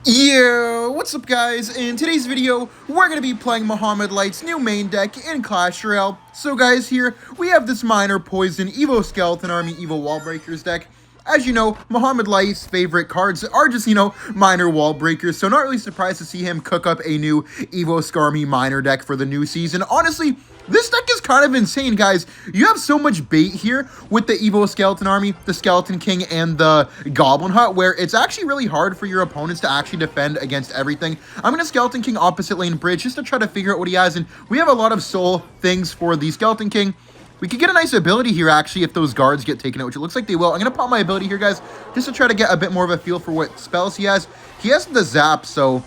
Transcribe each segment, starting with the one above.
Yo, what's up guys? In today's video, we're going to be playing Mohamed Light's new main deck in Clash Royale. So guys, here, we have this Minor Poison Evo Skeleton Army Evo Wall Breakers deck. As you know, Mohamed Light's favorite cards are just, minor wall breakers, so not really surprised to see him cook up a new Evo Skarmy minor deck for the new season. Honestly, this deck is kind of insane, guys. You have so much bait here with the Evo Skeleton Army, the Skeleton King, and the Goblin Hut, where it's actually really hard for your opponents to actually defend against everything. I'm going to Skeleton King opposite lane bridge just to try to figure out what he has, and we have a lot of soul things for the Skeleton King. We could get a nice ability here, actually, if those guards get taken out, which it looks like they will. I'm going to pop my ability here, guys, just to try to get a bit more of a feel for what spells he has. He has the Zap, so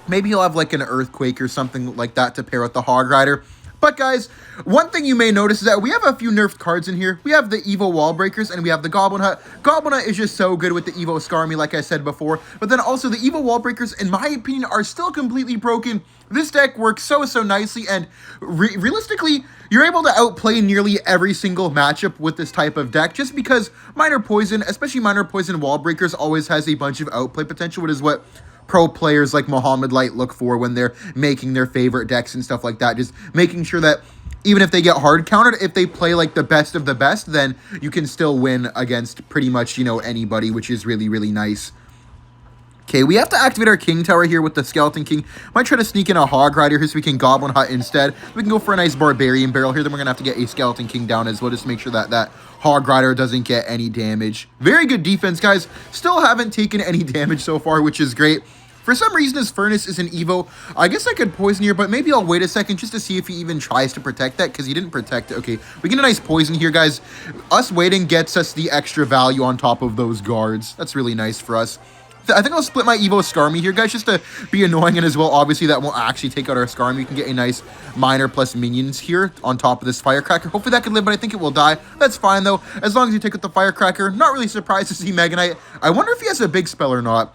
maybe he'll have, like, an Earthquake or something like that to pair with the Hog Rider. But, guys, one thing you may notice is that we have a few nerfed cards in here. We have the Evo Wall Breakers, and we have the Goblin Hut. Goblin Hut is just so good with the Evo Skarmy, like I said before. But then also, the Evo Wall Breakers, in my opinion, are still completely broken. This deck works so nicely, and realistically, you're able to outplay nearly every single matchup with this type of deck, just because Minor Poison, especially Minor Poison Wall Breakers, always has a bunch of outplay potential, which is what pro players like Mohamed Light look for when they're making their favorite decks and stuff like that. Just making sure that even if they get hard countered, if they play like the best of the best, then you can still win against pretty much, anybody, which is really nice. Okay, we have to activate our King Tower here with the Skeleton King. Might try to sneak in a Hog Rider here so we can Goblin Hut instead. We can go for a nice Barbarian Barrel here. Then we're going to have to get a Skeleton King down as well, just to make sure that that Hog Rider doesn't get any damage. Very good defense, guys. Still haven't taken any damage so far, which is great. For some reason, his Furnace is an Evo. I guess I could Poison here, but maybe I'll wait a second just to see if he even tries to protect that, because he didn't protect it. Okay, we get a nice Poison here, guys. Us waiting gets us the extra value on top of those guards. That's really nice for us. I think I'll split my Evo Skarmy here, guys, just to be annoying, and as well, obviously, that won't actually take out our Skarmy. We can get a nice Minor plus Minions here on top of this Firecracker. Hopefully that can live, but I think it will die. That's fine, though, as long as you take out the Firecracker. Not really surprised to see Mega Knight. I wonder if he has a big spell or not.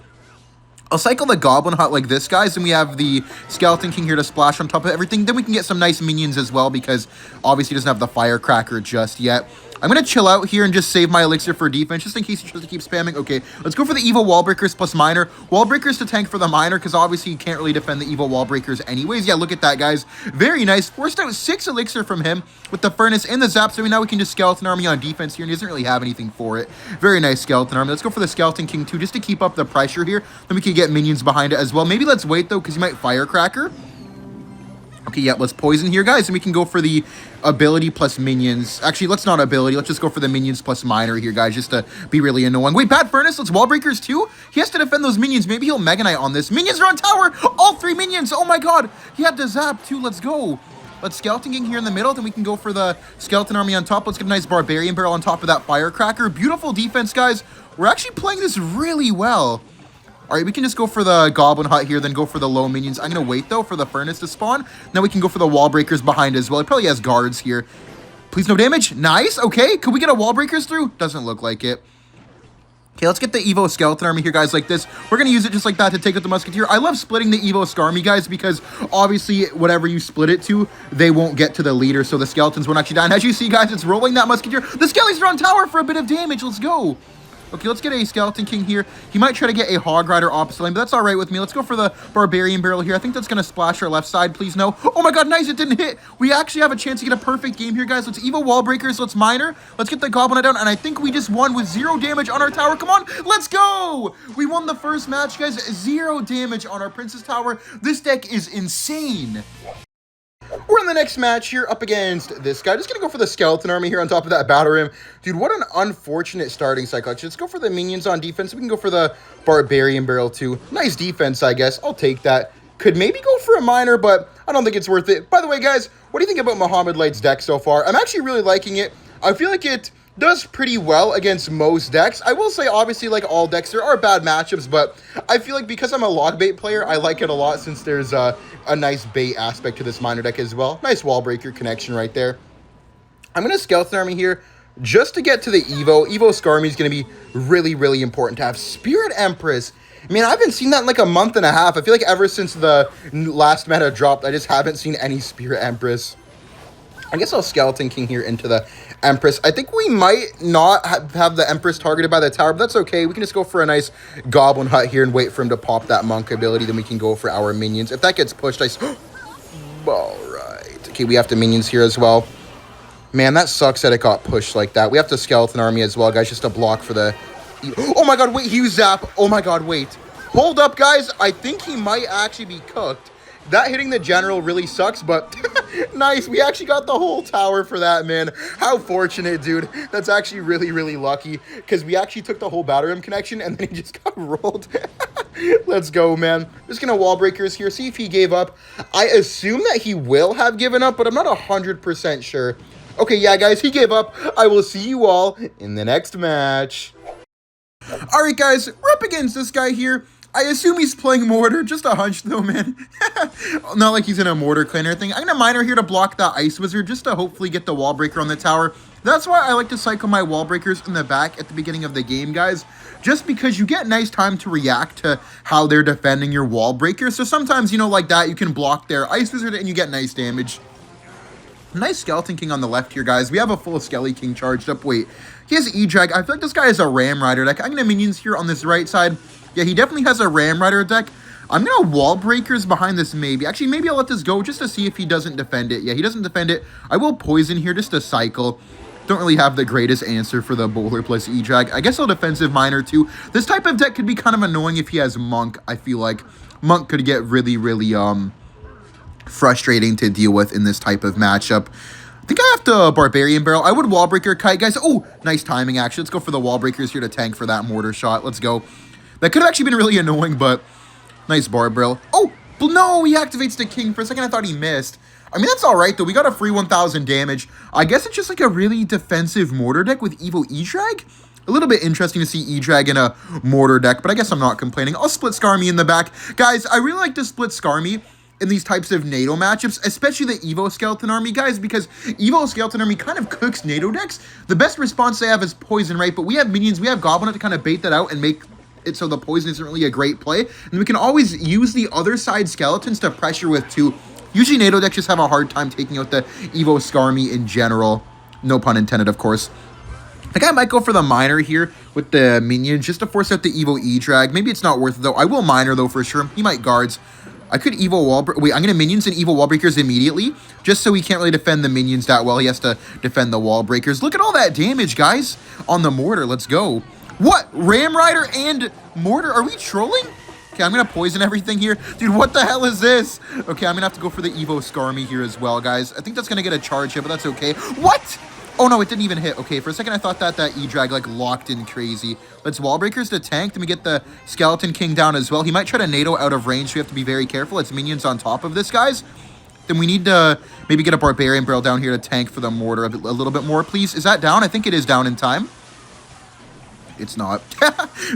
I'll cycle the Goblin Hut like this, guys, and we have the Skeleton King here to splash on top of everything. Then we can get some nice minions as well, because obviously he doesn't have the Firecracker just yet. I'm going to chill out here and just save my elixir for defense, just in case he tries to keep spamming. Okay, let's go for the Evo Wall Breakers plus Minor. Wall Breakers to tank for the Minor, because obviously you can't really defend the Evo Wall Breakers anyways. Yeah, look at that, guys. Very nice. Forced out 6 elixir from him with the Furnace and the Zap, so now we can just Skeleton Army on defense here, and he doesn't really have anything for it. Very nice Skeleton Army. Let's go for the Skeleton King too, just to keep up the pressure here. Then we can get minions behind it as well. Maybe let's wait, though, because he might Firecracker. Okay, yeah, let's Poison here, guys, and we can go for the ability plus minions. Actually, let's not ability. Let's just go for the minions plus Minor here, guys, just to be really annoying. Wait, Bad Furnace, let's Wall Breakers too? He has to defend those minions. Maybe he'll Mega Knight on this. Minions are on tower! All 3 minions! Oh my god! He had to Zap too. Let's go. Let's Skeleton King here in the middle, then we can go for the Skeleton Army on top. Let's get a nice Barbarian Barrel on top of that Firecracker. Beautiful defense, guys. We're actually playing this really well. All right, we can just go for the Goblin Hut here, then go for the low minions. I'm going to wait, though, for the Furnace to spawn. Now we can go for the Wall Breakers behind as well. He probably has guards here. Please, no damage. Nice. Okay, could we get a Wall Breakers through? Doesn't look like it. Okay, let's get the Evo Skeleton Army here, guys, like this. We're going to use it just like that to take out the Musketeer. I love splitting the Evo Skarmy, guys, because obviously whatever you split it to, they won't get to the leader, so the Skeletons won't actually die. And as you see, guys, it's rolling that Musketeer. The Skellies are on tower for a bit of damage. Let's go. Okay, let's get a Skeleton King here. He might try to get a Hog Rider opposite lane, but that's all right with me. Let's go for the Barbarian Barrel here. I think that's going to splash our left side. Please, no. Oh my god, nice. It didn't hit. We actually have a chance to get a perfect game here, guys. Let's Evo Wall Breakers. Let's Minor. Let's get the Goblin down, and I think we just won with 0 damage on our tower. Come on, let's go. We won the first match, guys. 0 damage on our Princess Tower. This deck is insane. We're in the next match here up against this guy. Just going to go for the Skeleton Army here on top of that Battle Rim. Dude, what an unfortunate starting cycle. Actually, let's go for the minions on defense. We can go for the Barbarian Barrel too. Nice defense, I guess. I'll take that. Could maybe go for a Minor, but I don't think it's worth it. By the way, guys, what do you think about Mohamed Light's deck so far? I'm actually really liking it. I feel like it does pretty well against most decks. I will say, obviously, like all decks, there are bad matchups, but I feel like because I'm a Logbait player, I like it a lot since there's a nice bait aspect to this minor deck as well. Nice wall breaker connection right there. I'm going to Skeleton Army here just to get to the Evo. Evo Skarmy is going to be really important to have. Spirit Empress. I mean, I haven't seen that in like a month and a half. I feel like ever since the last meta dropped, I just haven't seen any Spirit Empress. I guess I'll Skeleton King here into the Empress. I think we might not have the Empress targeted by the tower, but that's okay. We can just go for a nice Goblin Hut here and wait for him to pop that Monk ability. Then we can go for our minions. If that gets pushed, all right. Okay, we have the minions here as well. Man, that sucks that it got pushed like that. We have the Skeleton Army as well, guys, just to block for the... Oh my god, wait, he used Zap. Oh my god, wait. Hold up, guys. I think he might actually be cooked. That hitting the general really sucks, but nice. We actually got the whole tower for that, man. How fortunate, dude. That's actually really, really lucky because we actually took the whole battle ram connection and then he just got rolled. Let's go, man. Just going to wall breakers here, see if he gave up. I assume that he will have given up, but I'm not 100% sure. Okay, yeah, guys, he gave up. I will see you all in the next match. All right, guys, we're up against this guy here. I assume he's playing Mortar. Just a hunch, though, man. Not like he's in a Mortar clan or anything. I'm going to Miner here to block the Ice Wizard just to hopefully get the Wall Breaker on the tower. That's why I like to cycle my Wall Breakers in the back at the beginning of the game, guys. Just because you get nice time to react to how they're defending your Wall Breakers. So sometimes, you know, like that, you can block their Ice Wizard and you get nice damage. Nice Skeleton King on the left here, guys. We have a full Skelly King charged up. Wait, he has E-Drag. I feel like this guy is a Ram Rider deck. I'm going to minions here on this right side. Yeah, he definitely has a Ram Rider deck. I'm going to Wall Breakers behind this maybe. Actually, maybe I'll let this go just to see if he doesn't defend it. Yeah, he doesn't defend it. I will Poison here just to cycle. Don't really have the greatest answer for the Bowler plus E-Drag. I guess I'll Defensive Miner too. This type of deck could be kind of annoying if he has Monk, I feel like. Monk could get really, really frustrating to deal with in this type of matchup. I think I have to Barbarian Barrel. I would Wall Breaker Kite, guys. Oh, nice timing, actually. Let's go for the Wall Breakers here to tank for that Mortar shot. Let's go. That could have actually been really annoying, but nice Barb Barrel. Oh, no, he activates the King. For a second, I thought he missed. I mean, that's all right, though. We got a free 1,000 damage. I guess it's just like a really defensive Mortar deck with Evo E-Drag. A little bit interesting to see E-Drag in a Mortar deck, but I guess I'm not complaining. I'll split Skarmy in the back. Guys, I really like to split Skarmy in these types of NATO matchups, especially the Evo Skeleton Army, guys, because Evo Skeleton Army kind of cooks NATO decks. The best response they have is Poison, right? But we have minions, we have Goblin to kind of bait that out and make it so the Poison isn't really a great play. And we can always use the other side Skeletons to pressure with too. Usually NATO decks just have a hard time taking out the Evo Skarmy in general. No pun intended, of course. I think I might go for the Miner here with the minions just to force out the Evo E-Drag. Maybe it's not worth it, though. I will Miner, though, for sure. He might Guards. I could Evo Wall... Wait, I'm going to Minions and Evo Wall Breakers immediately, just so he can't really defend the Minions that well. He has to defend the Wall Breakers. Look at all that damage, guys, on the Mortar. Let's go. What? Ram Rider and Mortar? Are we trolling? Okay, I'm going to Poison everything here. Dude, what the hell is this? Okay, I'm going to have to go for the Evo Skarmy here as well, guys. I think that's going to get a charge here, but that's okay. What? Oh, no, it didn't even hit. Okay, for a second, I thought that E-Drag, like, locked in crazy. Let's Wall Breakers to tank. Then we get the Skeleton King down as well. He might try to NATO out of range, so we have to be very careful. It's minions on top of this, guys. Then we need to maybe get a Barbarian Barrel down here to tank for the Mortar a little bit more, please. Is that down? I think it is down in time. It's not.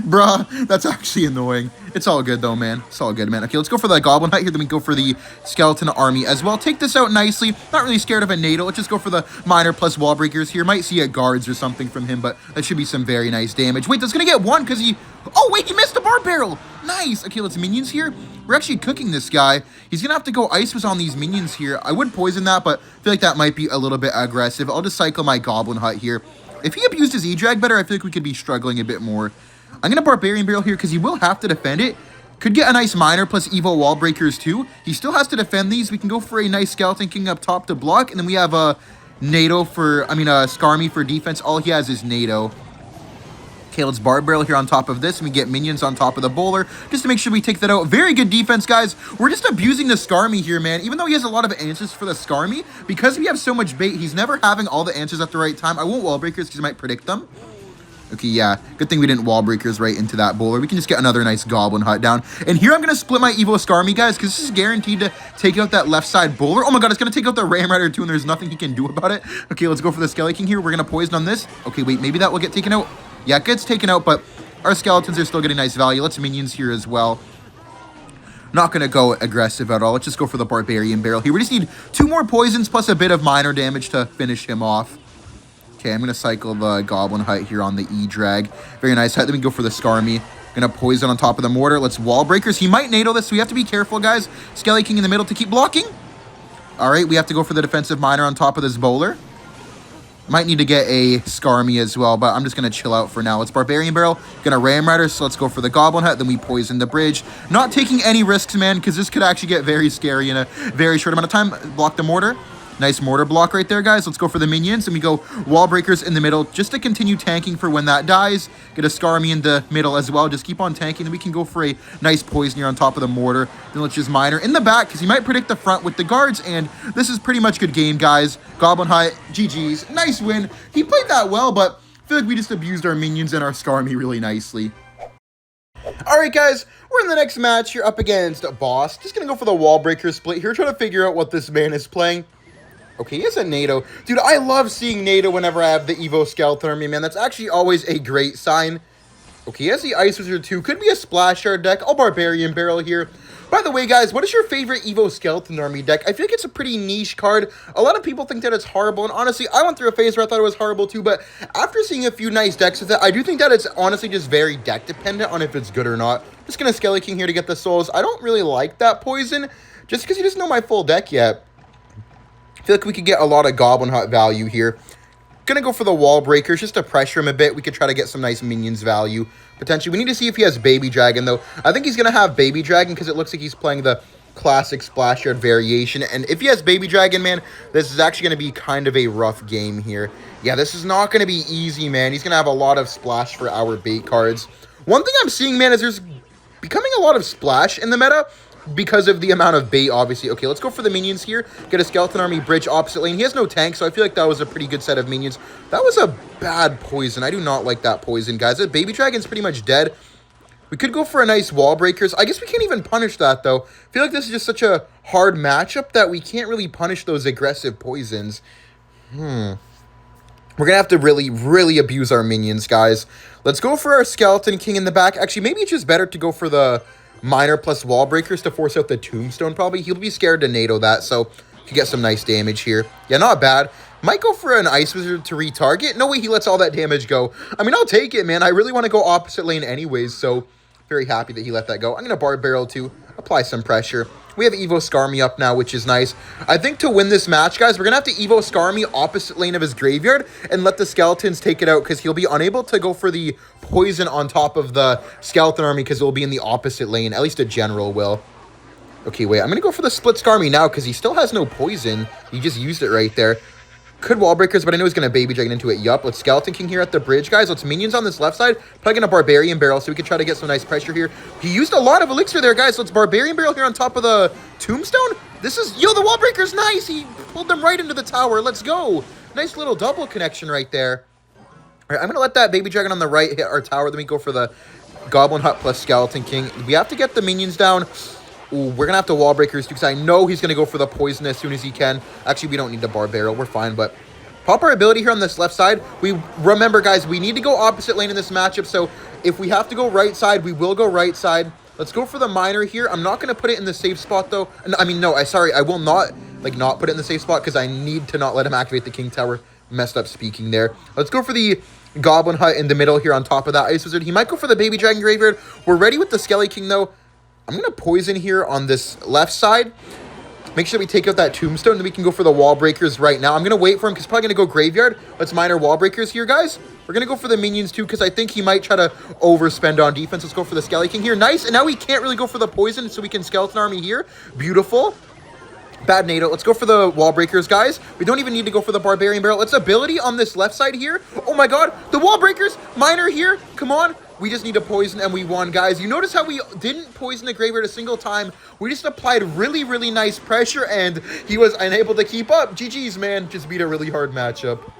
Bruh, that's actually annoying. It's all good, though, man. It's all good, man. Okay, let's go for the Goblin Hut here. Then we go for the Skeleton Army as well. Take this out nicely. Not really scared of a NATO. Let's just go for the Miner plus Wall Breakers here. Might see a Guards or something from him, but that should be some very nice damage. Wait, that's going to get one because he... Oh, wait, he missed the Barb Barrel. Nice. Okay, let's Minions here. We're actually cooking this guy. He's going to have to go Ice was on these Minions here. I would Poison that, but I feel like that might be a little bit aggressive. I'll just cycle my Goblin Hut here. If he abused his E-Drag better, I feel like we could be struggling a bit more. I'm going to Barbarian Barrel here because he will have to defend it. Could get a nice Miner plus Evo Wall Breakers too. He still has to defend these. We can go for a nice Skeleton King up top to block. And then we have a NATO for, Skarmy for defense. All he has is NATO. Okay, let's Barb Barrel here on top of this. And we get Minions on top of the Bowler just to make sure we take that out. Very good defense, guys. We're just abusing the Skarmy here, man. Even though he has a lot of answers for the Skarmy, because we have so much bait, he's never having all the answers at the right time. I won't Wall Breakers because he might predict them. Okay, yeah. Good thing we didn't Wall Breakers right into that Bowler. We can just get another nice Goblin Hut down. And here I'm going to split my Evo Skarmy, guys, because this is guaranteed to take out that left side Bowler. Oh my god, it's going to take out the Ram Rider too, and there's nothing he can do about it. Okay, let's go for the Skelly King here. We're going to Poison on this. Okay, wait, maybe that will get taken out. Yeah, it gets taken out, but our Skeletons are still getting nice value. Let's Minions here as well. Not going to go aggressive at all. Let's just go for the Barbarian Barrel here. We just need 2 more Poisons plus a bit of Minor damage to finish him off. Okay, I'm going to cycle the Goblin Hut here on the E-Drag. Very nice hut. Then we go for the Skarmy. Going to Poison on top of the Mortar. Let's Wall Breakers. He might NATO this, so we have to be careful, guys. Skelly King in the middle to keep blocking. All right, we have to go for the defensive miner on top of this bowler. Might need to get a Skarmy as well, but I'm just going to chill out for now. It's Barbarian Barrel, going to Ram Rider, so let's go for the Goblin Hut, then we poison the bridge. Not taking any risks, man, because this could actually get very scary in a very short amount of time. Block the mortar. Nice mortar block right there, guys. Let's go for the minions, and we go wall breakers in the middle just to continue tanking for when that dies. Get a Skarmy in the middle as well. Just keep on tanking, then we can go for a nice poison here on top of the mortar. Then let's just miner in the back, because he might predict the front with the guards, and this is pretty much good game, guys. Goblin Hut, GG's. Nice win. He played that well, but I feel like we just abused our minions and our Skarmy really nicely. Alright guys, we're in the next match. You're up against Boss. Just gonna go for the wall breaker split here, trying to figure out what this man is playing. Okay, he has a NATO. Dude, I love seeing NATO whenever I have the Evo Skeleton Army, man. That's actually always a great sign. Okay, he has the Ice Wizard too. Could be a splashard deck. All Barbarian Barrel here. By the way, guys, what is your favorite Evo Skeleton Army deck? I feel like it's a pretty niche card. A lot of people think that it's horrible, and honestly, I went through a phase where I thought it was horrible too, but after seeing a few nice decks with it, I do think that it's honestly just very deck dependent on if it's good or not. Just gonna Skelly King here to get the souls. I don't really like that poison, just because you just know my full deck yet. I feel like we could get a lot of Goblin Hut value here. Gonna go for the wall breakers just to pressure him a bit. We could try to get some nice minions value. Potentially, we need to see if he has Baby Dragon, though. I think he's gonna have Baby Dragon because it looks like he's playing the classic splashard variation. And if he has Baby Dragon, man, this is actually gonna be kind of a rough game here. Yeah, this is not gonna be easy, man. He's gonna have a lot of splash for our bait cards. One thing I'm seeing, man, is there's becoming a lot of splash in the meta, because of the amount of bait, obviously. Okay, let's go for the minions here. Get a Skeleton Army bridge opposite lane. He has no tank, so I feel like that was a pretty good set of minions. That was a bad poison. I do not like that poison, guys. That Baby Dragon's pretty much dead. We could go for a nice wall breakers. I guess we can't even punish that, though. I feel like this is just such a hard matchup that we can't really punish those aggressive poisons. We're going to have to really, really abuse our minions, guys. Let's go for our Skeleton King in the back. Actually, maybe it's just better to go for the miner plus wall breakers to force out the tombstone, probably. He'll be scared to NATO that, so could get some nice damage here. Yeah, not bad. Might go for an Ice Wizard to retarget. No way he lets all that damage go. I mean, I'll take it, man. I really want to go opposite lane anyways, so very happy that he let that go. I'm going to Barb Barrel to apply some pressure. We have Evo Skarmy up now, which is nice. I think to win this match, guys, we're going to have to Evo Skarmy opposite lane of his graveyard and let the skeletons take it out because he'll be unable to go for the poison on top of the Skeleton Army because it will be in the opposite lane. At least a general will. Okay, wait. I'm going to go for the split Skarmy now because he still has no poison. He just used it right there. Could wall breakers, but I know he's going to Baby Dragon into it. Yup, let's Skeleton King here at the bridge, guys. Let's minions on this left side. Probably going to Barbarian Barrel, so we can try to get some nice pressure here. He used a lot of elixir there, guys. Let's Barbarian Barrel here on top of the tombstone. This is... Yo, the wall breaker's nice. He pulled them right into the tower. Let's go. Nice little double connection right there. All right, I'm going to let that Baby Dragon on the right hit our tower. Then we go for the Goblin Hut plus Skeleton King. We have to get the minions down. Ooh, we're going to have to wall breakers because I know he's going to go for the poison as soon as he can. Actually, we don't need the bar barrel. We're fine, but pop our ability here on this left side. We remember, guys, we need to go opposite lane in this matchup. So if we have to go right side, we will go right side. Let's go for the miner here. I'm not going to put it in the safe spot, though. I mean, no, sorry. I will not put it in the safe spot because I need to not let him activate the King Tower. Messed up speaking there. Let's go for the Goblin Hut in the middle here on top of that Ice Wizard. He might go for the Baby Dragon Graveyard. We're ready with the Skelly King, though. I'm going to poison here on this left side. Make sure we take out that tombstone, then we can go for the wall breakers right now. I'm going to wait for him because he's probably going to go graveyard. Let's mine our wall breakers here, guys. We're going to go for the minions too because I think he might try to overspend on defense. Let's go for the Skelly King here. Nice. And now we can't really go for the poison, so we can Skeleton Army here. Beautiful. Bad NATO. Let's go for the wall breakers, guys. We don't even need to go for the Barbarian Barrel. Let's ability on this left side here. Oh my god. The wall breakers. Miner here. Come on. We just need to poison and we won, guys. You notice how we didn't poison the graveyard a single time. We just applied really, really nice pressure and he was unable to keep up. GG's, man. Just beat a really hard matchup.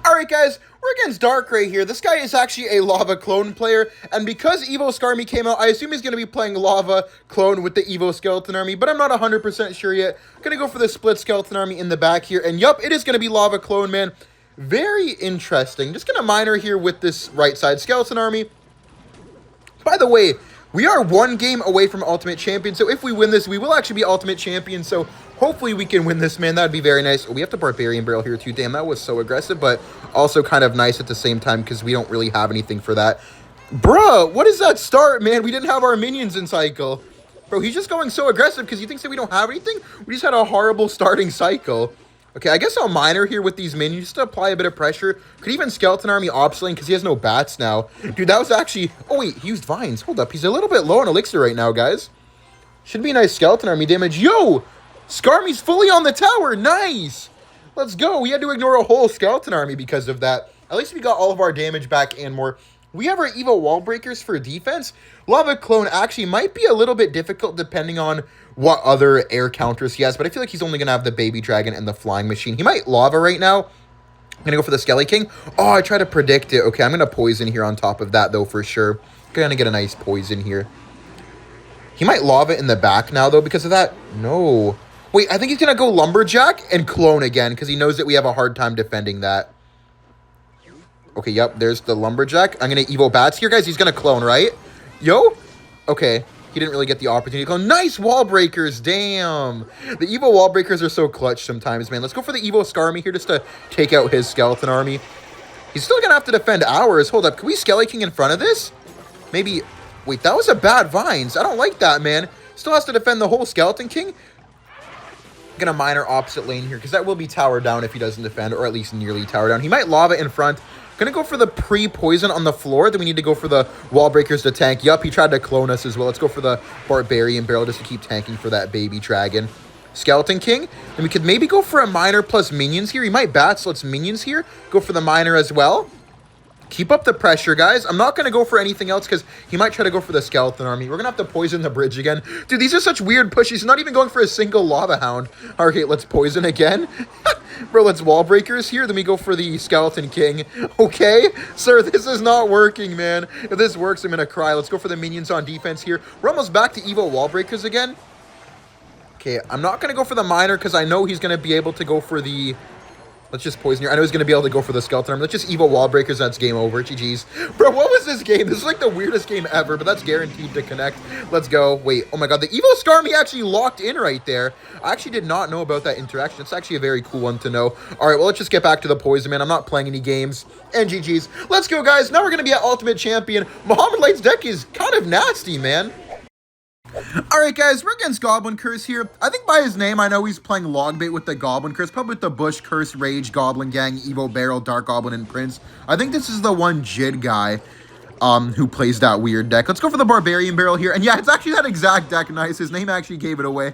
Alright, guys. We're against Dark Ray here. This guy is actually a Lava Clone player. And because Evo Skarmy came out, I assume he's going to be playing Lava Clone with the Evo Skeleton Army. But I'm not 100% sure yet. Going to go for the split Skeleton Army in the back here. And yup, it is going to be Lava Clone, man. Very interesting. Just going to miner here with this right side Skeleton Army. By the way, we are one game away from Ultimate Champion. So if we win this, we will actually be Ultimate Champion. So hopefully we can win this, man. That would be very nice. We have the Barbarian Barrel here too. Damn, that was so aggressive, but also kind of nice at the same time because we don't really have anything for that. Bruh, what is that start, man? We didn't have our minions in cycle. Bro, he's just going so aggressive because he thinks that we don't have anything. We just had a horrible starting cycle. Okay, I guess I'll miner here with these minions just to apply a bit of pressure. Could even Skeleton Army Ops Lane because he has no bats now. Dude, that was actually... Oh, wait, he used vines. Hold up, he's a little bit low on elixir right now, guys. Should be a nice Skeleton Army damage. Yo! Skarmy's fully on the tower. Nice! Let's go. We had to ignore a whole Skeleton Army because of that. At least we got all of our damage back and more. We have our Evo Wall Breakers for defense. Lava Clone actually might be a little bit difficult depending on what other air counters he has, but I feel like he's only going to have the Baby Dragon and the Flying Machine. He might Lava right now. I'm going to go for the Skelly King. Oh, I tried to predict it. Okay, I'm going to Poison here on top of that, though, for sure. Going to get a nice Poison here. He might Lava in the back now, though, because of that. No. Wait, I think he's going to go Lumberjack and Clone again, because he knows that we have a hard time defending that. Okay, yep, there's the Lumberjack. I'm going to Evo Bats here, guys. He's going to Clone, right? Yo? Okay. He didn't really get the opportunity to go. Nice wall breakers. Damn. The Evo wall breakers are so clutch sometimes, man. Let's go for the Evo Skarmy here just to take out his Skeleton Army. He's still going to have to defend ours. Hold up. Can we Skelly King in front of this? Maybe. Wait, that was a bad Vines. I don't like that, man. Still has to defend the whole Skeleton King. I'm going to miner opposite lane here because that will be tower down if he doesn't defend, or at least nearly tower down. He might Lava in front. Gonna go for the pre-poison on the floor. Then we need to go for the wall breakers to tank. Yup, he tried to clone us as well. Let's go for the Barbarian Barrel just to keep tanking for that Baby Dragon. Skeleton King. Then we could maybe go for a miner plus minions here. He might bat, so let's minions here. Go for the miner as well. Keep up the pressure, guys. I'm not going to go for anything else because he might try to go for the Skeleton Army. We're going to have to poison the bridge again. Dude, these are such weird pushes. He's not even going for a single Lava Hound. Okay, let's poison again. Bro, let's wall breakers here. Then we go for the Skeleton King. Okay? Sir, this is not working, man. If this works, I'm going to cry. Let's go for the minions on defense here. We're almost back to Evo wall breakers again. Okay, I'm not going to go for the miner because I know he's going to be able to go for the... Let's just poison here. I know he's going to be able to go for the Skeleton Army. Let's just Evo wall breakers. That's game over. GG's. Bro, what was this game? This is like the weirdest game ever, but that's guaranteed to connect. Let's go. Wait. Oh my god. The Evo Skarmy actually locked in right there. I actually did not know about that interaction. It's actually a very cool one to know. All right. Well, let's just get back to the poison, man. I'm not playing any games. And GG's. Let's go, guys. Now we're going to be at Ultimate Champion. Mohamed Light's deck is kind of nasty, man. Alright guys, we're against Goblin Curse here. I think by his name, I know he's playing Logbait with the Goblin Curse, probably with the Bush Curse, Rage, Goblin Gang, Evo Barrel, Dark Goblin, and Prince. I think this is the one Jid guy who plays that weird deck. Let's go for the Barbarian Barrel here. And yeah, it's actually that exact deck. Nice. His name actually gave it away.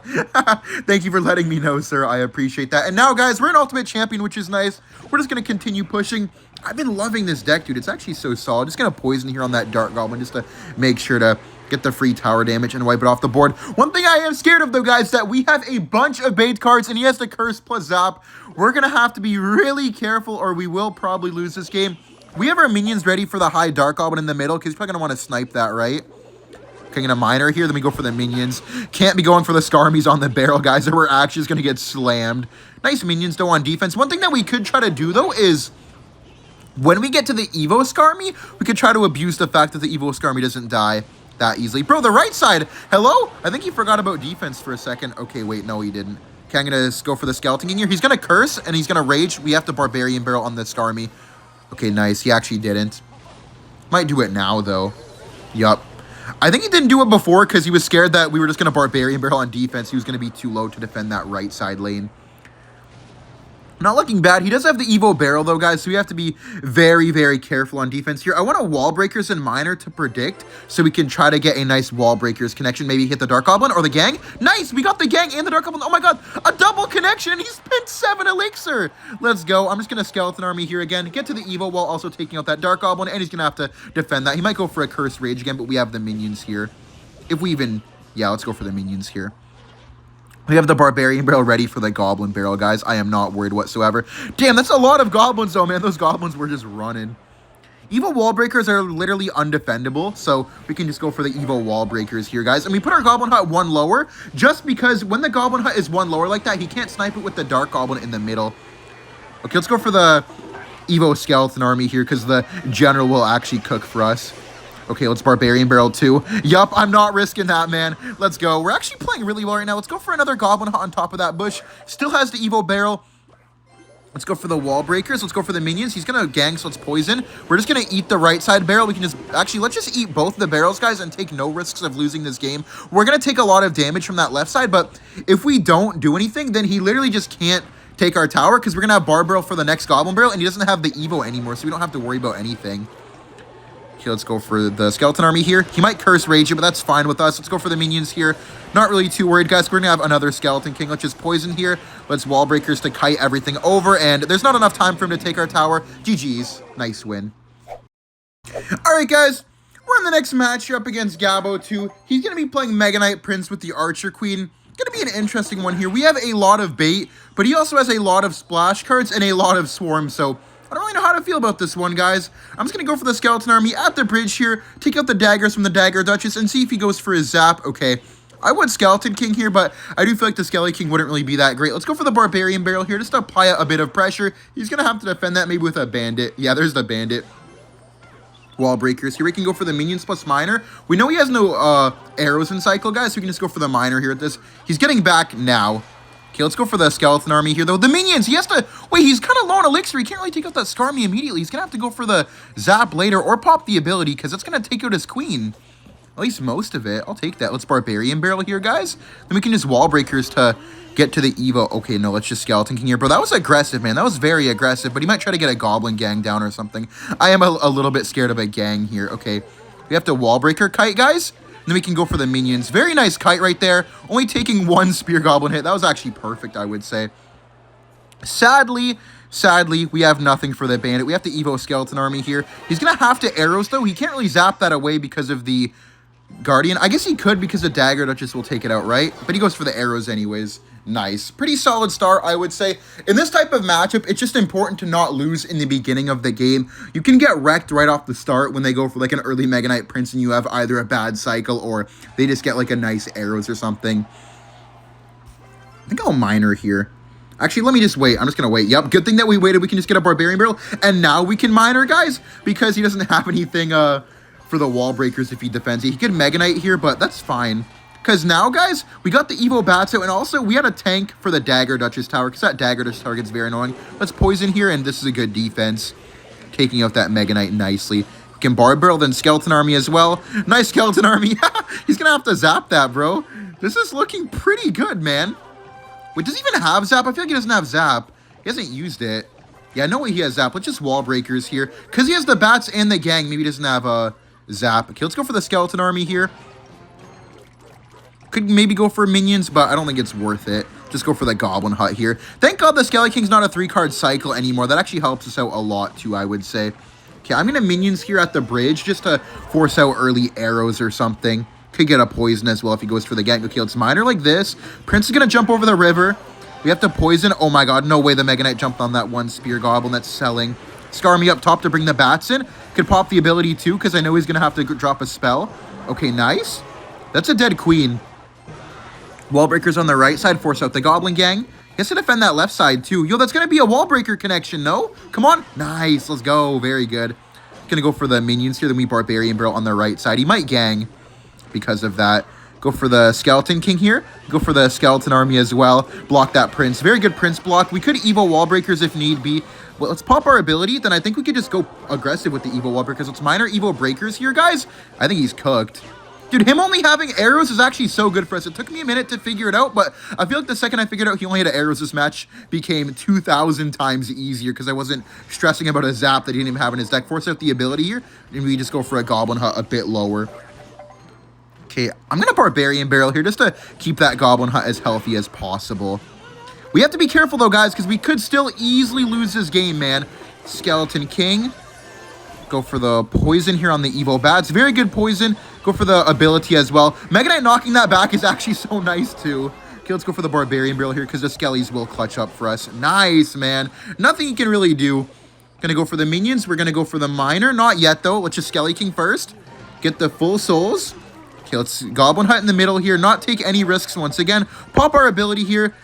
Thank you for letting me know, sir. I appreciate that. And now, guys, we're an Ultimate Champion, which is nice. We're just going to continue pushing. I've been loving this deck, dude. It's actually so solid. Just going to poison here on that Dark Goblin just to make sure to get the free tower damage and wipe it off the board. One thing I am scared of, though, guys, is that we have a bunch of bait cards, and he has the Curse plus Zap. We're going to have to be really careful, or we will probably lose this game. We have our minions ready for the high Dark Goblin in the middle, because he's probably going to want to snipe that, right? Okay, going to miner here. Then we go for the minions. Can't be going for the Skarmies on the barrel, guys, or we're actually just going to get slammed. Nice minions, though, on defense. One thing that we could try to do, though, is when we get to the Evo Skarmy, we could try to abuse the fact that the Evo Skarmy doesn't die that easily. Bro, the right side. Hello? I think he forgot about defense for a second. Okay, wait. No, he didn't. Okay, I'm going to go for the Skeleton King here. He's going to curse, and he's going to rage. We have to Barbarian Barrel on the Skarmy. Okay, nice. He actually didn't. Might do it now, though. Yup. I think he didn't do it before because he was scared that we were just going to Barbarian Barrel on defense. He was going to be too low to defend that right side lane. Not looking bad. He does have the Evo Barrel, though, guys, so we have to be very, very careful on defense here. I want a Wall Breakers and Miner to predict so we can try to get a nice Wall Breakers connection. Maybe hit the Dark Goblin or the Gang. Nice! We got the Gang and the Dark Goblin. Oh, my God. A double connection, and he spent 7 Elixir. Let's go. I'm just going to Skeleton Army here again. Get to the Evo while also taking out that Dark Goblin, and he's going to have to defend that. He might go for a Curse Rage again, but we have the minions here. If we even... Yeah, let's go for the minions here. We have the Barbarian Barrel ready for the Goblin Barrel, guys. I am not worried whatsoever. Damn, that's a lot of Goblins, though, man. Those Goblins were just running. Evo Wall Breakers are literally undefendable, so we can just go for the Evo Wall Breakers here, guys. And we put our Goblin Hut 1 lower, just because when the Goblin Hut is 1 lower like that, he can't snipe it with the Dark Goblin in the middle. Okay, let's go for the Evo Skeleton Army here, because the General will actually cook for us. Okay, let's Barbarian Barrel too. Yup, I'm not risking that, man. Let's go. We're actually playing really well right now. Let's go for another Goblin Hut on top of that bush. Still has the Evo Barrel. Let's go for the wall breakers. Let's go for the minions. He's going to gang, so let's poison. We're just going to eat the right side barrel. We can just... Actually, let's just eat both the barrels, guys, and take no risks of losing this game. We're going to take a lot of damage from that left side, but if we don't do anything, then he literally just can't take our tower because we're going to have bar barrel for the next goblin barrel, and he doesn't have the Evo anymore, so we don't have to worry about anything. Okay, let's go for the skeleton army here. He might curse rage it, but that's fine with us. Let's go for the minions here. Not really too worried, guys. We're going to have another skeleton king. Let's just poison here. Let's wall breakers to kite everything over, and there's not enough time for him to take our tower. GG's. Nice win. All right, guys. We're in the next matchup against Gabo 2. He's going to be playing Mega Knight Prince with the Archer Queen. Going to be an interesting one here. We have a lot of bait, but he also has a lot of splash cards and a lot of swarm, so I don't really know how to feel about this one, guys. I'm just going to go for the skeleton army at the bridge here, take out the daggers from the Dagger Duchess, and see if he goes for his zap. Okay, I would Skeleton King here, but I do feel like the Skelly King wouldn't really be that great. Let's go for the Barbarian Barrel here just to apply a bit of pressure. He's going to have to defend that maybe with a Bandit. Yeah, there's the Bandit. Wall breakers. Here we can go for the minions plus miner. We know he has no arrows in cycle, guys, so we can just go for the miner here at this. He's getting back now. Okay, let's go for the skeleton army here, though. The minions, he has to... Wait, he's kind of low on elixir. He can't really take out that Skarmy immediately. He's going to have to go for the zap later or pop the ability because that's going to take out his queen. At least most of it. I'll take that. Let's barbarian barrel here, guys. Then we can just wall breakers to get to the Evo. Okay, no, let's just skeleton king here. Bro, that was aggressive, man. That was very aggressive, but he might try to get a goblin gang down or something. I am a little bit scared of a gang here. Okay, we have to wall breaker kite, guys. Then we can go for the minions. Very nice kite right there. Only taking one spear goblin hit. That was actually perfect, I would say. Sadly, we have nothing for the bandit. We have the Evo skeleton army here. He's going to have to arrows, though. He can't really zap that away because of the guardian. I guess he could because the Dagger Duchess will take it out, right? But he goes for the arrows anyways. Nice. Pretty solid start, I would say. In this type of matchup, it's just important to not lose in the beginning of the game. You can get wrecked right off the start when they go for like an early Mega Knight Prince and you have either a bad cycle or they just get like a nice arrows or something. I think I'll miner here. Actually, let me just wait. I'm just going to wait. Yep, good thing that we waited. We can just get a Barbarian Barrel. And now we can miner, guys, because he doesn't have anything for the wall breakers if he defends it. He could Mega Knight here, but that's fine. Because now, guys, we got the Evo Bats out, and also we had a tank for the Dagger Duchess Tower, because that Dagger Duchess Tower gets very annoying. Let's poison here, and this is a good defense. Taking out that Mega Knight nicely. We can Barb Barrel, then Skeleton Army as well. Nice Skeleton Army. He's going to have to zap that, bro. This is looking pretty good, man. Wait, does he even have zap? I feel like he doesn't have zap. He hasn't used it. Yeah, I know he has zap. Let's just wall breakers here. Because he has the bats and the gang, maybe he doesn't have a zap. Okay, let's go for the Skeleton Army here. Could maybe go for minions, but I don't think it's worth it. Just go for the Goblin Hut here. Thank God the Skelly King's not a 3-card cycle anymore. That actually helps us out a lot, too, I would say. Okay, I'm going to minions here at the bridge just to force out early arrows or something. Could get a poison as well if he goes for the gang. Okay, let's miner like this. Prince is going to jump over the river. We have to poison. Oh my God, no way the Mega Knight jumped on that one spear goblin that's selling. Skarmy up top to bring the bats in. Could pop the ability too, because I know he's going to have to drop a spell. Okay, nice. That's a dead queen. Wall breakers on the right side, force out the goblin gang. He has to defend that left side too. Yo, that's going to be a wall breaker connection, no? Come on. Nice, let's go. Very good. Going to go for the minions here, then we Barbarian Barrel on the right side. He might gang because of that. Go for the Skeleton King here. Go for the Skeleton Army as well. Block that Prince. Very good Prince block. We could Evo wall breakers if need be. Well, let's pop our ability. Then I think we could just go aggressive with the Evo wall breakers. Let's miner Evo breakers here, guys. I think he's cooked. Dude, him only having arrows is actually so good for us. It took me a minute to figure it out, but I feel like the second I figured out he only had arrows, this match became 2,000 times easier because I wasn't stressing about a zap that he didn't even have in his deck. Force out the ability here, and we just go for a Goblin Hut a bit lower. Okay, I'm going to Barbarian Barrel here just to keep that Goblin Hut as healthy as possible. We have to be careful, though, guys, because we could still easily lose this game, man. Skeleton King. Go for the poison here on the Evo Bats. Very good poison. Go for the ability as well. Mega Knight knocking that back is actually so nice, too. Okay, let's go for the Barbarian Barrel here because the Skellies will clutch up for us. Nice, man. Nothing you can really do. Gonna go for the minions. We're gonna go for the miner. Not yet, though. Let's just Skelly King first. Get the full souls. Okay, let's Goblin Hut in the middle here. Not take any risks once again. Pop our ability here.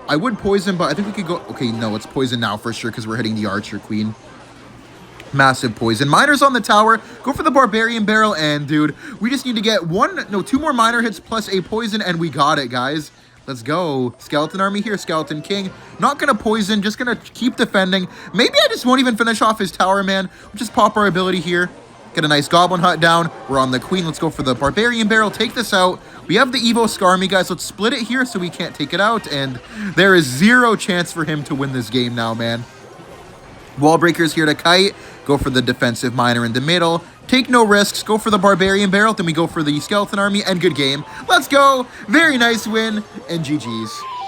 I would poison, but I think we could go... Okay, no, it's poison now for sure because we're hitting the Archer Queen. Massive poison. Miners on the tower. Go for the Barbarian Barrel. And, dude, we just need to get two more miner hits plus a poison, and we got it, guys. Let's go. Skeleton army here, Skeleton King. Not going to poison, just going to keep defending. Maybe I just won't even finish off his tower, man. We'll just pop our ability here. Get a nice Goblin Hut down. We're on the Queen. Let's go for the Barbarian Barrel. Take this out. We have the Evo Scar army, guys. Let's split it here so we can't take it out. And there is zero chance for him to win this game now, man. Wall Breakers here to kite. Go for the defensive miner in the middle. Take no risks. Go for the Barbarian Barrel. Then we go for the Skeleton army. And good game. Let's go. Very nice win. And GG's.